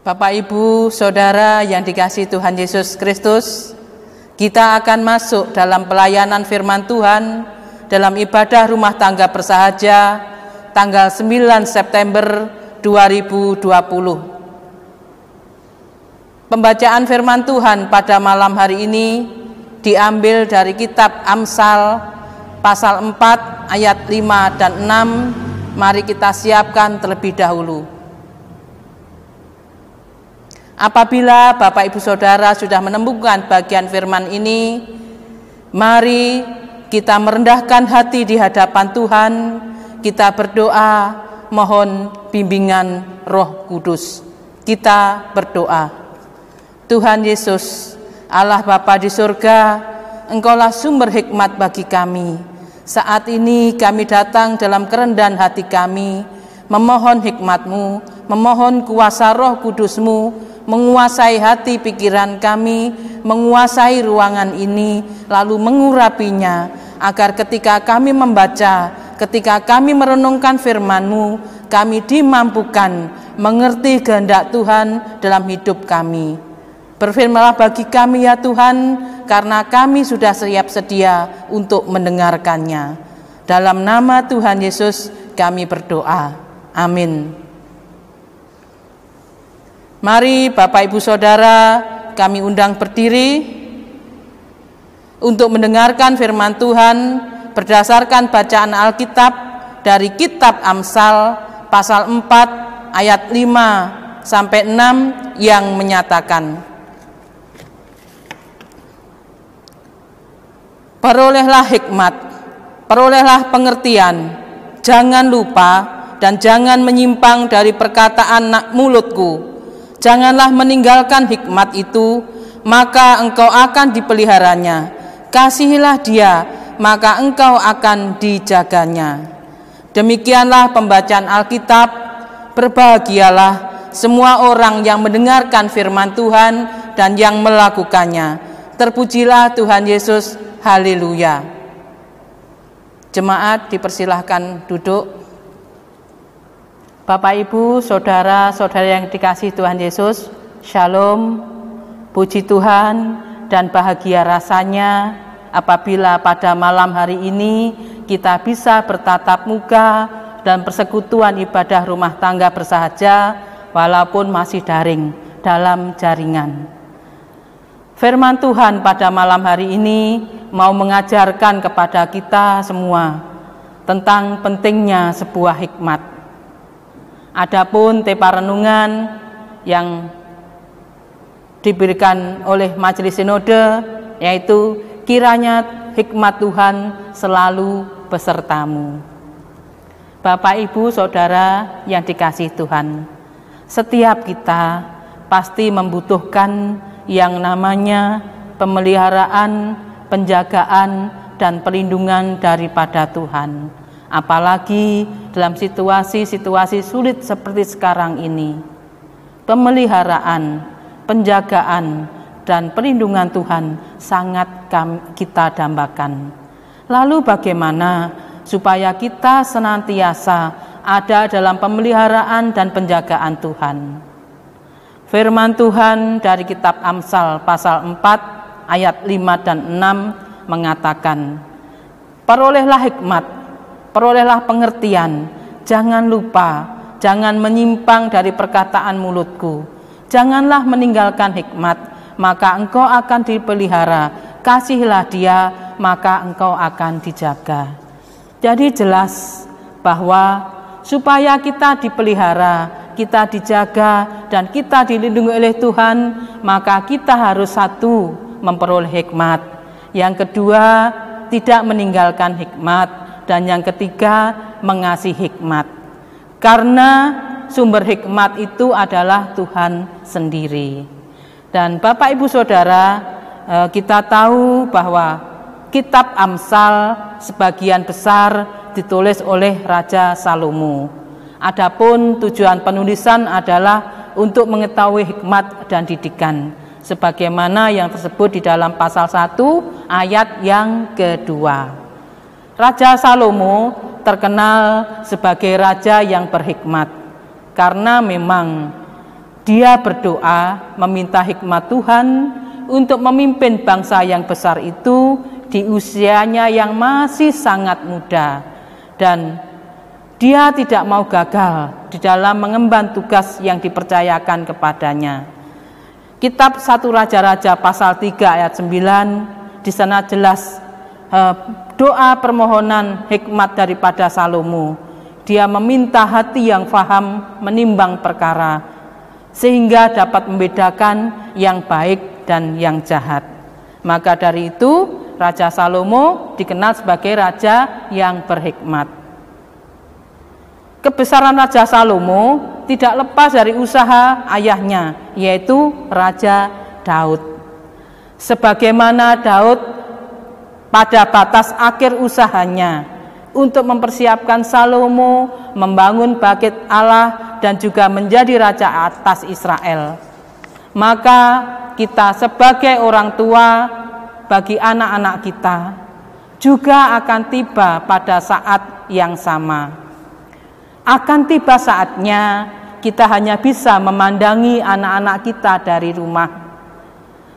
Bapak, Ibu, Saudara yang dikasihi Tuhan Yesus Kristus, kita akan masuk dalam pelayanan firman Tuhan dalam ibadah rumah tangga bersahaja tanggal 9 September 2020. Pembacaan firman Tuhan pada malam hari ini diambil dari kitab Amsal pasal 4 ayat 5 dan 6. Mari kita siapkan terlebih dahulu. Apabila Bapak Ibu Saudara sudah menemukan bagian firman ini, mari kita merendahkan hati di hadapan Tuhan, kita berdoa mohon bimbingan Roh Kudus. Kita berdoa. Tuhan Yesus, Allah Bapa di surga, Engkaulah sumber hikmat bagi kami. Saat ini kami datang dalam kerendahan hati kami, memohon hikmat-Mu, memohon kuasa Roh Kudus-Mu, menguasai hati pikiran kami, menguasai ruangan ini, lalu mengurapinya, agar ketika kami membaca, ketika kami merenungkan firman-Mu, kami dimampukan mengerti kehendak Tuhan dalam hidup kami. Berfirmanlah bagi kami ya Tuhan, karena kami sudah siap sedia untuk mendengarkannya. Dalam nama Tuhan Yesus kami berdoa. Amin. Mari Bapak Ibu Saudara, kami undang berdiri untuk mendengarkan firman Tuhan berdasarkan bacaan Alkitab dari kitab Amsal pasal 4 ayat 5 sampai 6 yang menyatakan, perolehlah hikmat, perolehlah pengertian, jangan lupa dan jangan menyimpang dari perkataan mulutku. Janganlah meninggalkan hikmat itu, maka engkau akan dipeliharanya. Kasihilah dia, maka engkau akan dijaganya. Demikianlah pembacaan Alkitab. Berbahagialah semua orang yang mendengarkan firman Tuhan dan yang melakukannya. Terpujilah Tuhan Yesus. Haleluya. Jemaat dipersilahkan duduk. Bapak, Ibu, Saudara-saudara yang dikasihi Tuhan Yesus, Shalom. Puji Tuhan dan bahagia rasanya apabila pada malam hari ini kita bisa bertatap muka dan persekutuan ibadah rumah tangga bersahaja walaupun masih daring dalam jaringan. Firman Tuhan pada malam hari ini mau mengajarkan kepada kita semua tentang pentingnya sebuah hikmat. Adapun tema renungan yang diberikan oleh Majelis Sinode yaitu kiranya hikmat Tuhan selalu besertamu. Bapak, Ibu, Saudara yang dikasihi Tuhan, setiap kita pasti membutuhkan yang namanya pemeliharaan, penjagaan, dan perlindungan daripada Tuhan. Apalagi dalam situasi-situasi sulit seperti sekarang ini. Pemeliharaan, penjagaan, dan perlindungan Tuhan sangat kita dambakan. Lalu bagaimana supaya kita senantiasa ada dalam pemeliharaan dan penjagaan Tuhan? Firman Tuhan dari kitab Amsal pasal 4 ayat 5 dan 6 mengatakan, perolehlah hikmat, perolehlah pengertian, jangan lupa, jangan menyimpang dari perkataan mulutku. Janganlah meninggalkan hikmat, maka engkau akan dipelihara. Kasihilah dia, maka engkau akan dijaga. Jadi jelas bahwa supaya kita dipelihara, kita dijaga, dan kita dilindungi oleh Tuhan, maka kita harus satu, memperoleh hikmat. Yang kedua, tidak meninggalkan hikmat. Dan yang ketiga, mengasihi hikmat. Karena sumber hikmat itu adalah Tuhan sendiri. Dan Bapak, Ibu, Saudara, kita tahu bahwa kitab Amsal sebagian besar ditulis oleh Raja Salomo. Adapun tujuan penulisan adalah untuk mengetahui hikmat dan didikan, sebagaimana yang tersebut di dalam pasal 1 ayat yang kedua. Raja Salomo terkenal sebagai raja yang berhikmat, karena memang Dia berdoa meminta hikmat Tuhan untuk memimpin bangsa yang besar itu di usianya yang masih sangat muda, dan dia tidak mau gagal di dalam mengemban tugas yang dipercayakan kepadanya. Kitab 1 Raja-Raja pasal 3 ayat 9, di sana jelas doa permohonan hikmat daripada Salomo. Dia meminta hati yang faham menimbang perkara, sehingga dapat membedakan yang baik dan yang jahat. Maka dari itu Raja Salomo dikenal sebagai raja yang berhikmat. Kebesaran Raja Salomo tidak lepas dari usaha ayahnya, yaitu Raja Daud. Sebagaimana Daud pada batas akhir usahanya untuk mempersiapkan Salomo membangun bait Allah dan juga menjadi raja atas Israel, maka kita sebagai orang tua bagi anak-anak kita juga akan tiba pada saat yang sama. Akan tiba saatnya kita hanya bisa memandangi anak-anak kita dari rumah,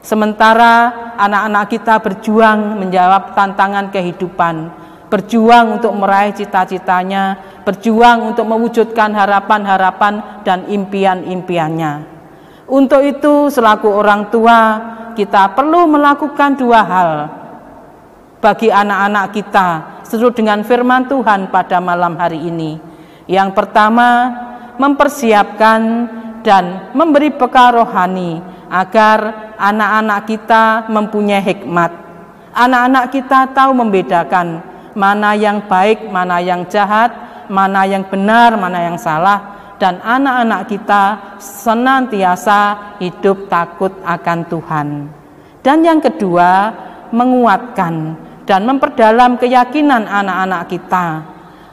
sementara anak-anak kita berjuang menjawab tantangan kehidupan, berjuang untuk meraih cita-citanya, berjuang untuk mewujudkan harapan-harapan dan impian-impiannya. Untuk itu selaku orang tua kita perlu melakukan dua hal bagi anak-anak kita sesuai dengan firman Tuhan pada malam hari ini. Yang pertama, mempersiapkan dan memberi bekal rohani agar anak-anak kita mempunyai hikmat. Anak-anak kita tahu membedakan mana yang baik, mana yang jahat, mana yang benar, mana yang salah, dan anak-anak kita senantiasa hidup takut akan Tuhan. Dan yang kedua, menguatkan dan memperdalam keyakinan anak-anak kita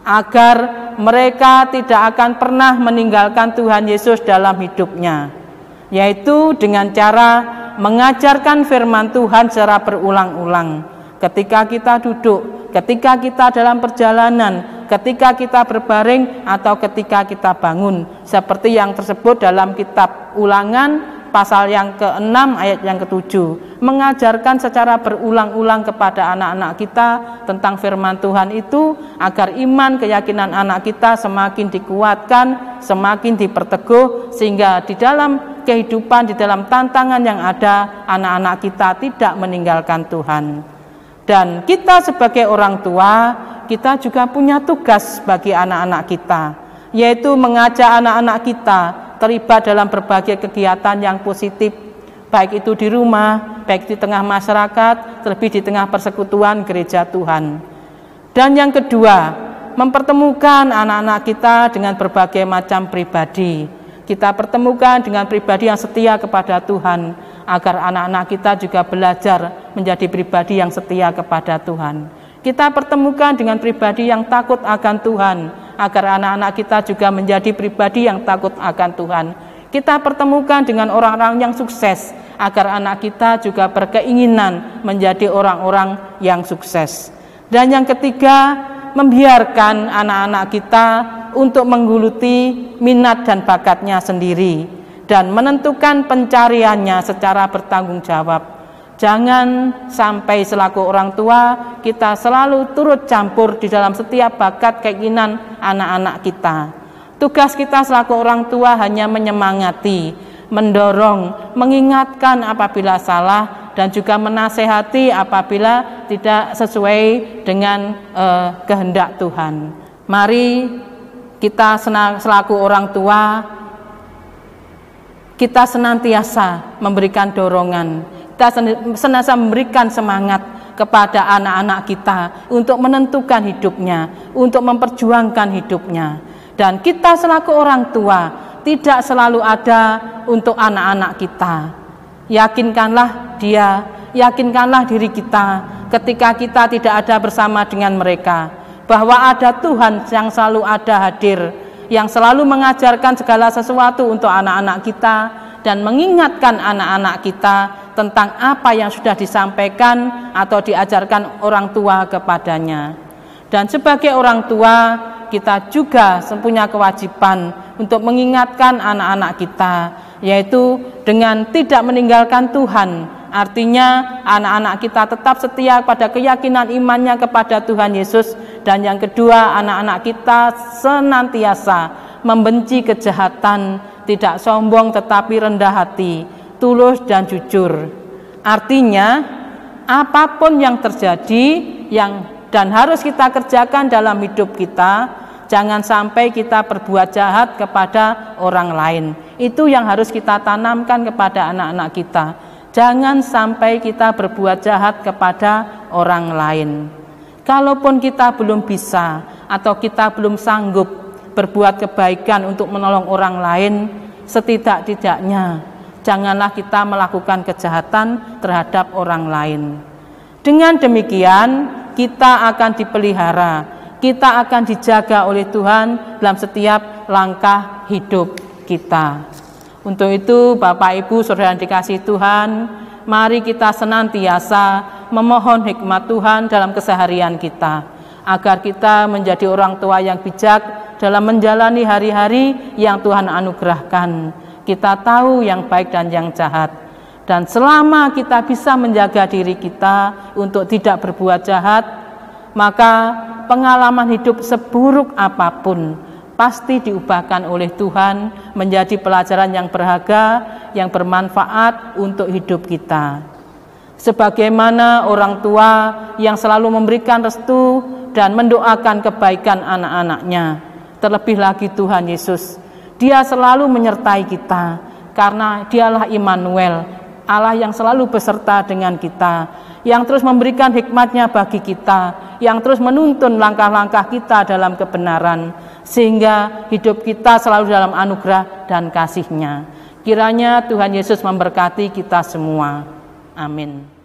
agar mereka tidak akan pernah meninggalkan Tuhan Yesus dalam hidupnya, yaitu dengan cara mengajarkan firman Tuhan secara berulang-ulang. Ketika kita duduk, ketika kita dalam perjalanan, ketika kita berbaring, atau ketika kita bangun, seperti yang tersebut dalam kitab Ulangan pasal yang ke-6 ayat yang ke-7, mengajarkan secara berulang-ulang kepada anak-anak kita tentang firman Tuhan itu, agar iman keyakinan anak kita semakin dikuatkan, semakin diperteguh, sehingga di dalam kehidupan, di dalam tantangan yang ada, anak-anak kita tidak meninggalkan Tuhan. Dan kita sebagai orang tua, kita juga punya tugas bagi anak-anak kita, yaitu mengajak anak-anak kita terlibat dalam berbagai kegiatan yang positif, baik itu di rumah, baik di tengah masyarakat, terlebih di tengah persekutuan gereja Tuhan. Dan yang kedua, mempertemukan anak-anak kita dengan berbagai macam pribadi. Kita pertemukan dengan pribadi yang setia kepada Tuhan, agar anak-anak kita juga belajar menjadi pribadi yang setia kepada Tuhan. Kita pertemukan dengan pribadi yang takut akan Tuhan, agar anak-anak kita juga menjadi pribadi yang takut akan Tuhan. Kita pertemukan dengan orang-orang yang sukses, agar anak kita juga berkeinginan menjadi orang-orang yang sukses. Dan yang ketiga, membiarkan anak-anak kita untuk menggeluti minat dan bakatnya sendiri, dan menentukan pencariannya secara bertanggung jawab. Jangan sampai selaku orang tua kita selalu turut campur di dalam setiap bakat keinginan anak-anak kita. Tugas kita selaku orang tua hanya menyemangati, mendorong, mengingatkan apabila salah, dan juga menasehati apabila tidak sesuai dengan kehendak Tuhan. Mari kita selaku orang tua, kita senantiasa memberikan dorongan, kita senantiasa memberikan semangat kepada anak-anak kita untuk menentukan hidupnya, untuk memperjuangkan hidupnya. Dan kita selaku orang tua tidak selalu ada untuk anak-anak kita. Yakinkanlah dia, yakinkanlah diri kita ketika kita tidak ada bersama dengan mereka, bahwa ada Tuhan yang selalu ada hadir, yang selalu mengajarkan segala sesuatu untuk anak-anak kita, dan mengingatkan anak-anak kita tentang apa yang sudah disampaikan atau diajarkan orang tua kepadanya. Dan sebagai orang tua, kita juga punya kewajiban untuk mengingatkan anak-anak kita yaitu dengan tidak meninggalkan Tuhan. Artinya anak-anak kita tetap setia pada keyakinan imannya kepada Tuhan Yesus. Dan yang kedua, anak-anak kita senantiasa membenci kejahatan, tidak sombong tetapi rendah hati, tulus dan jujur. Artinya apapun yang terjadi dan harus kita kerjakan dalam hidup kita, jangan sampai kita berbuat jahat kepada orang lain. Itu yang harus kita tanamkan kepada anak-anak kita. Jangan sampai kita berbuat jahat kepada orang lain. Kalaupun kita belum bisa atau kita belum sanggup berbuat kebaikan untuk menolong orang lain, setidak-tidaknya janganlah kita melakukan kejahatan terhadap orang lain. Dengan demikian kita akan dipelihara, kita akan dijaga oleh Tuhan dalam setiap langkah hidup kita. Untuk itu Bapak Ibu Saudara yang dikasihi Tuhan, mari kita senantiasa memohon hikmat Tuhan dalam keseharian kita, agar kita menjadi orang tua yang bijak dalam menjalani hari-hari yang Tuhan anugerahkan. Kita tahu yang baik dan yang jahat, dan selama kita bisa menjaga diri kita untuk tidak berbuat jahat, maka pengalaman hidup seburuk apapun pasti diubahkan oleh Tuhan menjadi pelajaran yang berharga, yang bermanfaat untuk hidup kita. Sebagaimana orang tua yang selalu memberikan restu dan mendoakan kebaikan anak-anaknya, terlebih lagi Tuhan Yesus, Dia selalu menyertai kita karena Dialah Immanuel, Allah yang selalu beserta dengan kita, yang terus memberikan hikmat-Nya bagi kita, yang terus menuntun langkah-langkah kita dalam kebenaran, sehingga hidup kita selalu dalam anugerah dan kasih-Nya. Kiranya Tuhan Yesus memberkati kita semua. Amin.